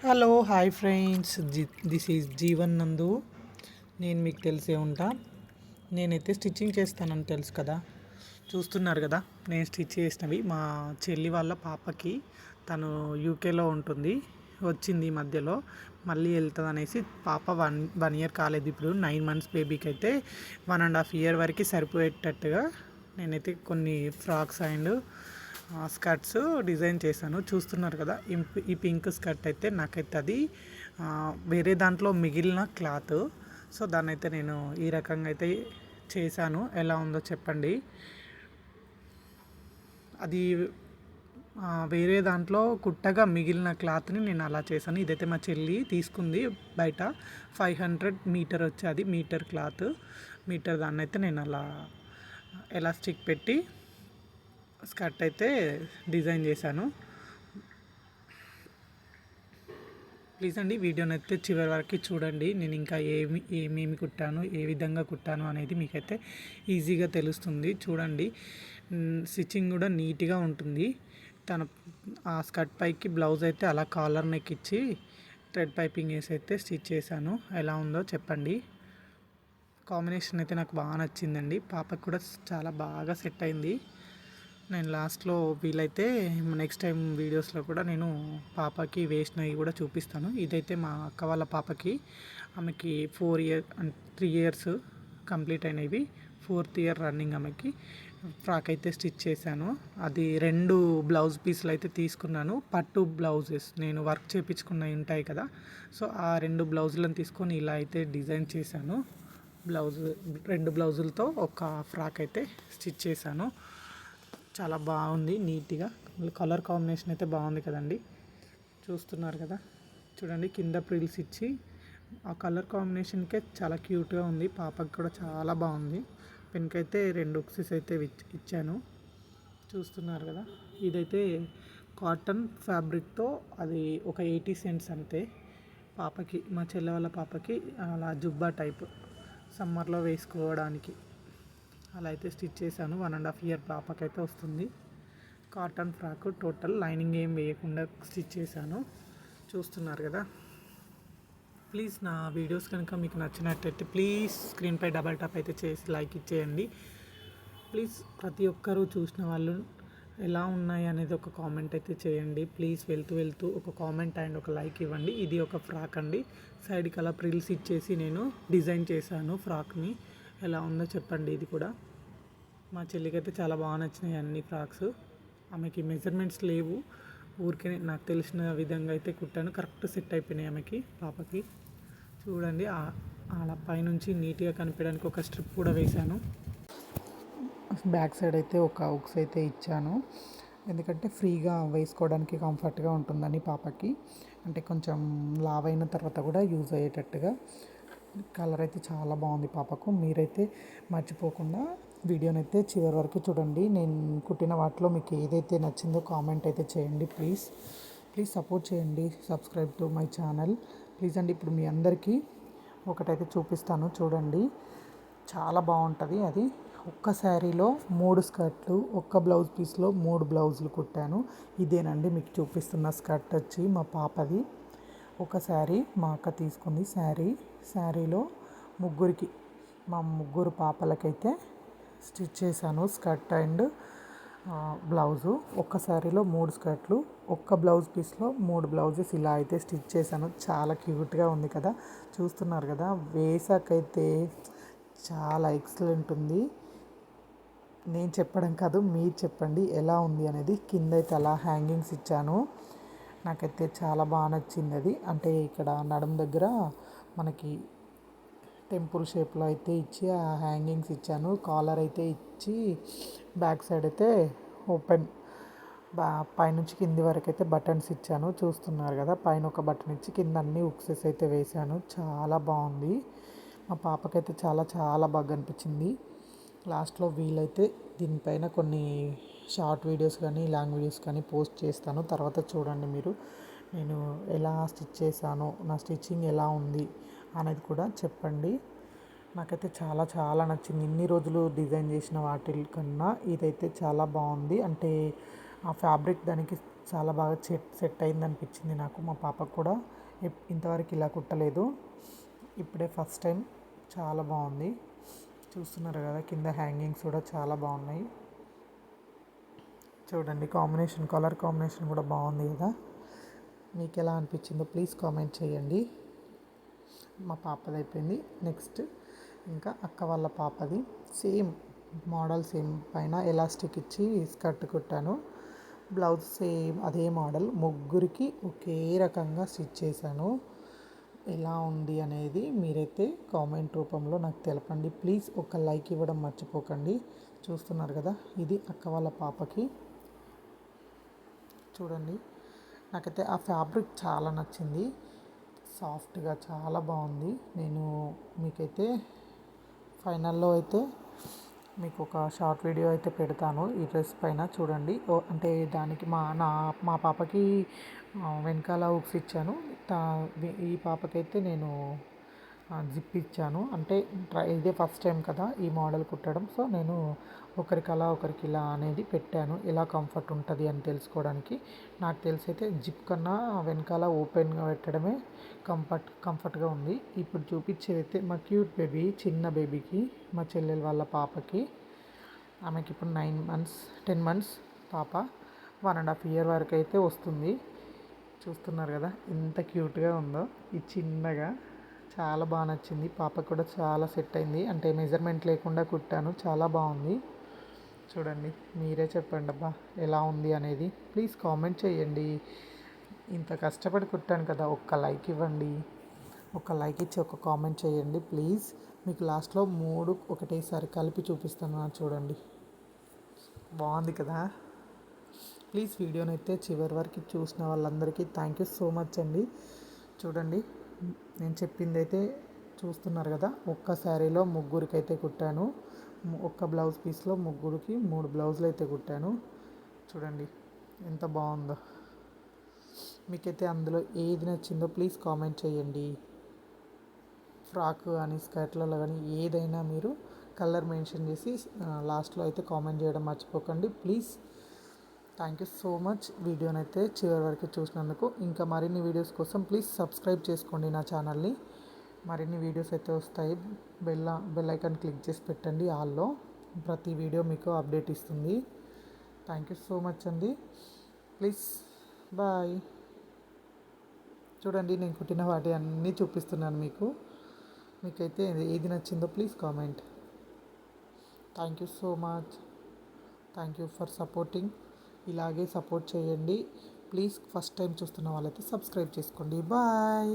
Hello hi friends this is Jeevan నందు. నేను మీకు తెలిసే ఉంటా. నేనైతే స్టిచ్చింగ్ చేస్తానని తెలుసు కదా, చూస్తున్నారు కదా. నేను స్టిచ్ చేసినవి మా చెల్లి వాళ్ళ పాపకి. తను యూకేలో ఉంటుంది, వచ్చింది ఈ మధ్యలో. మళ్ళీ వెళ్తుంది అనేసి. పాప 1 ఇయర్ కాలేదు, ఇప్పుడు 9 months బేబీకి అయితే 1.5 year వరకు సరిపోయేటట్టుగా నేనైతే కొన్ని ఫ్రాక్స్ అండ్ స్కర్ట్స్ డిజైన్ చేశాను. చూస్తున్నారు కదా, ఈ పింక్ స్కర్ట్ అయితే నాకైతే అది వేరే దాంట్లో మిగిలిన క్లాత్. సో దాన్ని అయితే నేను ఈ రకంగా అయితే చేశాను. ఎలా ఉందో చెప్పండి. అది వేరే దాంట్లో కుట్టగా మిగిలిన క్లాత్ని నేను అలా చేశాను. ఇదైతే మా చెల్లి తీసుకుంది బయట. 500 మీటర్ వచ్చేది, మీటర్ క్లాత్. మీటర్ దాన్ని అయితే నేను అలా ఎలాస్టిక్ పెట్టి స్కర్ట్ అయితే డిజైన్ చేశాను. ప్లీజ్ అండి, వీడియోని అయితే చివరి వరకు చూడండి. నేను ఇంకా ఏమేమి కుట్టాను, ఏ విధంగా కుట్టాను అనేది మీకైతే ఈజీగా తెలుస్తుంది. చూడండి, స్టిచ్చింగ్ కూడా నీట్గా ఉంటుంది. తన ఆ స్కర్ట్ పైకి బ్లౌజ్ అయితే అలా కాలర్ నెక్ ఇచ్చి థ్రెడ్ పైపింగ్ వేసి అయితే స్టిచ్ చేశాను. ఎలా ఉందో చెప్పండి. కాంబినేషన్ అయితే నాకు బాగా నచ్చిందండి. పాపకు కూడా చాలా బాగా సెట్ అయింది. నేను లాస్ట్లో వీలైతే నెక్స్ట్ టైం వీడియోస్లో కూడా నేను పాపకి వేసినవి కూడా చూపిస్తాను. ఇదైతే మా అక్క వాళ్ళ పాపకి, ఆమెకి 3 years కంప్లీట్ అయినవి. 4th year రన్నింగ్ ఆమెకి. ఫ్రాక్ అయితే స్టిచ్ చేశాను. అది 2 బ్లౌజ్ పీసులు అయితే తీసుకున్నాను. పట్టు బ్లౌజెస్ నేను వర్క్ చేయించుకున్నవి ఉంటాయి కదా, సో ఆ 2 బ్లౌజులను తీసుకొని ఇలా అయితే డిజైన్ చేశాను. 2 బ్లౌజులతో ఒక ఫ్రాక్ అయితే స్టిచ్ చేశాను. చాలా బాగుంది, నీట్గా. కలర్ కాంబినేషన్ అయితే బాగుంది కదండి. చూస్తున్నారు కదా, చూడండి కింద ప్రిల్స్ ఇచ్చి ఆ కలర్ కాంబినేషన్కే చాలా క్యూట్గా ఉంది. పాపకి కూడా చాలా బాగుంది. పెన్కైతే 2 ఉక్సెస్ అయితే ఇచ్చాను. చూస్తున్నారు కదా, ఇదైతే కాటన్ ఫ్యాబ్రిక్తో, అది ఒక 80 cents అంతే. పాపకి, మా చెల్లె వాళ్ళ పాపకి అలా జుబ్బా టైప్ సమ్మర్లో వేసుకోవడానికి అలా అయితే స్టిచ్ చేశాను. 1.5 year పాపకైతే వస్తుంది. కాటన్ ఫ్రాక్, టోటల్ లైనింగ్ ఏం వేయకుండా స్టిచ్ చేశాను. చూస్తున్నారు కదా. ప్లీజ్ నా వీడియోస్ కనుక మీకు నచ్చినట్టయితే ప్లీజ్ స్క్రీన్పై డబల్ టాప్ అయితే చేసి లైక్ ఇచ్చేయండి. ప్లీజ్ ప్రతి ఒక్కరూ చూసిన వాళ్ళు ఎలా ఉన్నాయి అనేది ఒక కామెంట్ అయితే చేయండి. ప్లీజ్ వెళ్తూ ఒక కామెంట్ అండ్ ఒక లైక్ ఇవ్వండి. ఇది ఒక ఫ్రాక్ అండి. సైడ్కి అలా ప్రిల్స్ ఇచ్చేసి నేను డిజైన్ చేశాను ఫ్రాక్ని. ఎలా ఉందో చెప్పండి. ఇది కూడా మా చెల్లికి అయితే చాలా బాగా నచ్చినాయి అన్ని ఫ్రాక్స్. ఆమెకి మెజర్మెంట్స్ లేవు, ఊరికే నాకు తెలిసిన విధంగా అయితే కుట్టాను. కరెక్ట్ సెట్ అయిపోయినాయి ఆమెకి, పాపకి. చూడండి, అలా పైనుంచి నీట్గా కనిపించడానికి ఒక స్ట్రిప్ కూడా వేశాను. బ్యాక్ సైడ్ అయితే ఒక ఉక్స్ అయితే ఇచ్చాను, ఎందుకంటే ఫ్రీగా వేసుకోవడానికి కంఫర్ట్గా ఉంటుందని పాపకి. అంటే కొంచెం లావ్ అయిన తర్వాత కూడా యూజ్ అయ్యేటట్టుగా. కలర్ అయితే చాలా బాగుంది పాపకు. మీరైతే మర్చిపోకుండా వీడియోని అయితే చివరి వరకు చూడండి. నేను కుట్టిన వాటిలో మీకు ఏదైతే నచ్చిందో కామెంట్ అయితే చేయండి. ప్లీజ్ సపోర్ట్ చేయండి. Subscribe to my channel please అండి. ఇప్పుడు మీ అందరికీ ఒకటైతే చూపిస్తాను, చూడండి. చాలా బాగుంటుంది అది. ఒక్క శారీలో 3 స్కర్ట్లు, ఒక్క బ్లౌజ్ పీస్లో 3 బ్లౌజులు కుట్టాను. ఇదేనండి మీకు చూపిస్తున్న స్కర్ట్ వచ్చి మా పాపది. ఒక శారీ మా అక్క తీసుకుంది. శారీలో మా ముగ్గురు పాపలకైతే స్టిచ్ చేశాను స్కర్ట్ అండ్ బ్లౌజు. ఒక్క శారీలో 3 స్కర్ట్లు, ఒక్క బ్లౌజ్ పీస్లో 3 బ్లౌజెస్ ఇలా అయితే స్టిచ్ చేశాను. చాలా క్యూట్గా ఉంది కదా, చూస్తున్నారు కదా. వేసాకైతే చాలా ఎక్సలెంట్ ఉంది. నేను చెప్పడం కాదు, మీరు చెప్పండి ఎలా ఉంది అనేది. కింద అయితే అలా హ్యాంగింగ్స్ ఇచ్చాను. నాకైతే చాలా బాగా నచ్చింది అది. అంటే ఇక్కడ నడుము దగ్గర మనకి టెంపుల్ షేప్లో అయితే ఇచ్చి ఆ హ్యాంగింగ్స్ ఇచ్చాను. కాలర్ అయితే ఇచ్చి బ్యాక్ సైడ్ అయితే ఓపెన్, పైనుంచి కింది వరకు అయితే బటన్స్ ఇచ్చాను. చూస్తున్నారు కదా, పైన ఒక బటన్ ఇచ్చి కింద అన్ని ఉక్సెస్ అయితే వేశాను. చాలా బాగుంది. మా పాపకైతే చాలా చాలా బాగా అనిపించింది. లాస్ట్లో వీలైతే దీనిపైన కొన్ని షార్ట్ వీడియోస్ కానీ లాంగ్ వీడియోస్ కానీ పోస్ట్ చేస్తాను. తర్వాత చూడండి మీరు, నేను ఎలా స్టిచ్ చేశానో, నా స్టిచ్చింగ్ ఎలా ఉంది అనేది కూడా చెప్పండి. నాకైతే చాలా చాలా నచ్చింది. ఇన్ని రోజులు డిజైన్ చేసిన వాటి కన్నా ఇదైతే చాలా బాగుంది. అంటే ఆ ఫ్యాబ్రిక్ దానికి చాలా బాగా సెట్ అయింది అనిపించింది నాకు. మా పాపకు కూడా ఇంతవరకు ఇలా కుట్టలేదు, ఇప్పుడే ఫస్ట్ టైం. చాలా బాగుంది. చూస్తున్నారు కదా, కింద హ్యాంగింగ్స్ కూడా చాలా బాగున్నాయి. చూడండి, కలర్ కాంబినేషన్ కూడా బాగుంది కదా. మీకు ఎలా అనిపించిందో ప్లీజ్ కామెంట్ చేయండి. మా పాపది అయిపోయింది. నెక్స్ట్ ఇంకా అక్క వాళ్ళ పాపది సేమ్ మోడల్, సేమ్ పైన ఎలాస్టిక్ ఇచ్చి స్కర్ట్ కుట్టాను. బ్లౌజ్ సేమ్ అదే మోడల్, ముగ్గురికి ఒకే రకంగా స్టిచ్ చేశాను. ఎలా ఉంది అనేది మీరైతే కామెంట్ రూపంలో నాకు తెలపండి ప్లీజ్. ఒక లైక్ ఇవ్వడం మర్చిపోకండి. చూస్తున్నారు కదా, ఇది అక్క వాళ్ళ పాపకి. చూడండి, నాకైతే ఆ ఫ్యాబ్రిక్ చాలా నచ్చింది. సాఫ్ట్గా చాలా బాగుంది. నేను మీకైతే ఫైనల్లో అయితే మీకు ఒక షార్ట్ వీడియో అయితే పెడతాను ఈ డ్రెస్ పైన. చూడండి, అంటే దానికి మా పాపకి వెనకాల హుక్స్ ఇచ్చాను. ఈ పాపకైతే నేను జిప్ ఇచ్చాను. అంటే ఇదే ఫస్ట్ టైం కదా ఈ మోడల్ కుట్టడం. సో నేను ఒకరికి అలా ఒకరికి ఇలా అనేది పెట్టాను, ఎలా కంఫర్ట్ ఉంటుంది అని తెలుసుకోవడానికి. నాకు తెలిసి అయితే జిప్ కన్నా వెనకాల ఓపెన్గా పెట్టడమే కంఫర్ట్గా ఉంది. ఇప్పుడు చూపించేది అయితే మా క్యూట్ బేబీ, చిన్న బేబీకి, మా చెల్లెలు వాళ్ళ పాపకి. ఆమెకి ఇప్పుడు 10 months పాప. 1.5 year వరకు అయితే వస్తుంది. చూస్తున్నారు కదా ఎంత క్యూట్గా ఉందో. ఇది చిన్నగా చాలా బాగా నచ్చింది. పాప కూడా చాలా సెట్ అయింది. అంటే మెజర్మెంట్ లేకుండా కుట్టాను, చాలా బాగుంది. చూడండి, మీరే చెప్పండి అబ్బా ఎలా ఉంది అనేది. ప్లీజ్ కామెంట్ చేయండి. ఇంత కష్టపడి కుట్టాను కదా, ఒక్క లైక్ ఇవ్వండి. ఒక లైక్ ఇచ్చి ఒక కామెంట్ చేయండి ప్లీజ్. మీకు లాస్ట్లో 3 ఒకటేసారి కలిపి చూపిస్తాను, చూడండి. బాగుంది కదా. ప్లీజ్ వీడియోని అయితే చివరి వరకు చూసిన వాళ్ళందరికీ థ్యాంక్ యూ సో మచ్ అండి. చూడండి, నేను చెప్పింది అయితే చూస్తున్నారు కదా. ఒక్క శారీలో ముగ్గురికి అయితే కుట్టాను. ఒక్క బ్లౌజ్ పీస్లో ముగ్గురికి 3 బ్లౌజులు అయితే కుట్టాను. చూడండి ఎంత బాగుందో. మీకైతే అందులో ఏది నచ్చిందో ప్లీజ్ కామెంట్ చేయండి. ఫ్రాక్ కానీ స్కర్ట్లలో కానీ ఏదైనా మీరు కలర్ మెన్షన్ చేసి లాస్ట్లో అయితే కామెంట్ చేయడం మర్చిపోకండి please. Thank you so much వీడియోని అయితే చివరి వరకు చూసినందుకు. ఇంకా మరిన్ని వీడియోస్ కోసం ప్లీజ్ సబ్స్క్రైబ్ చేసుకోండి నా ఛానల్ని. మరిన్ని వీడియోస్ అయితే వస్తాయి. బెల్ ఐకాన్ క్లిక్ చేసి పెట్టండి ఆల్లో. ప్రతి వీడియో మీకు అప్డేట్ ఇస్తుంది. థ్యాంక్ యూ సో మచ్ అండి. Please bye. చూడండి, నేను కుట్టిన వాటి అన్నీ చూపిస్తున్నాను మీకు. మీకైతే ఏది నచ్చిందో please comment. Thank you so much. Thank you for supporting. ఇలాగే సపోర్ట్ చేయండి ప్లీజ్. ఫస్ట్ టైం చూస్తున్న వాళ్ళైతే సబ్స్క్రైబ్ చేసుకోండి. బాయ్.